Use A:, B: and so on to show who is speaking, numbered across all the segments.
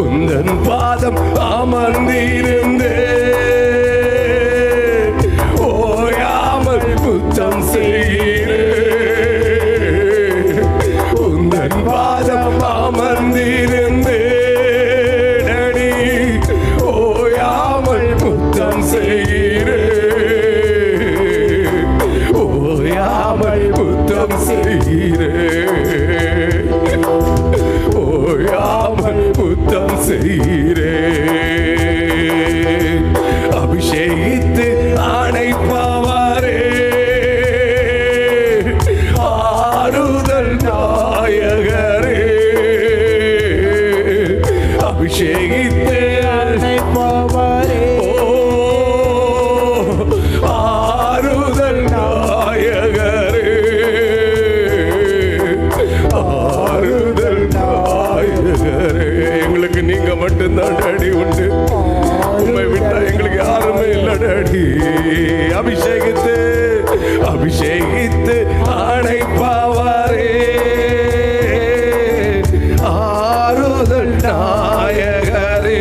A: உந்தன் பாதம் அமர்ந்திருந்தே ஓயாமல் முத்தம் செய்கிறே. உந்தன் பாதம் அமர்ந்திருந்தே நடி ஓயாமல் முத்தம் செய்கிறே. ஓயாமல் முத்தம் செய்கிறே. ஓயாமல் முத்தம் செய்கிறே. அபிஷேகித்து அணைப்பவரே ஆறுதல் நாயகரே. அபிஷேகித்து
B: அணைப்பவரே
A: ஆறுதல் நாயகரே. ஆறுதல் நாயகரே. எங்களுக்கு நீங்க மட்டும்தான் டாடி உண்டு. உண்மை விட்டா எங்களுக்கு யாருமே இல்லை டாடி. அபிஷேகித்து அபிஷேகித்து அணைப்பவரே ஆறுதல் நாயகரே.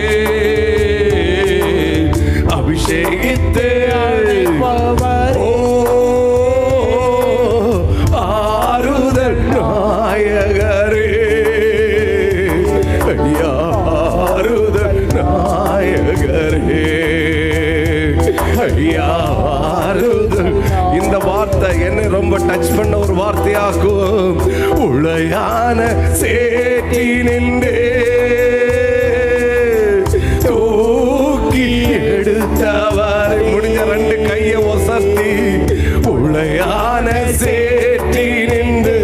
A: அபிஷேகித்து
B: அணைப்பவரே
A: ஆறுதல் நாயகரே. ஐயா ஆறுதல் நாயகரே. ஐயா ஆறுதல். இந்த வார்த்தை என்னை ரொம்ப டச் பண்ண ஒரு வார்த்தையாக்கும். உளையான சேட்டி நின்றே தூக்கி எடுத்தவர். முடிஞ்ச ரெண்டு கையை ஒசத்தி உளையான சேட்டி நின்று.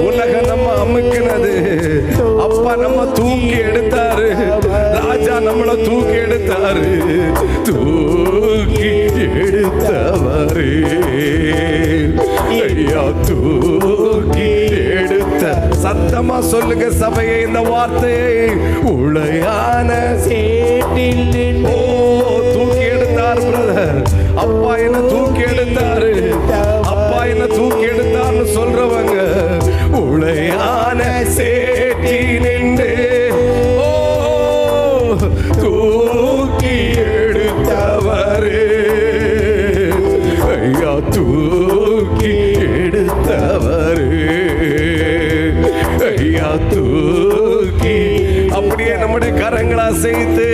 A: உலகம் நம்ம அமுக்கினது, அப்பா நம்ம தூக்கி எடுத்தாரு. ராஜா நம்மள தூக்கி எடுத்தாரு. தூக்கி எடுத்தவரே ஐயா தூக்கி எடுத்த. சத்தமா சொல்லுங்க சபையை இந்த வார்த்தையை. உளையான
B: சேட்டில் நின்று
A: தூக்கி எடுத்தார் பிரதர். அப்பா என்ன தூக்கி எடுத்தாரு. அப்பா என்ன தூக்கி எடுத்தார்னு சொல்றவங்க உளையான சேட்டி நின்று தூக்கி எடுத்தவரே ஐயா தூக்கி எடுத்தவரே ஐயா தூக்கி. அப்படியே நம்முடைய கரங்களா செய்து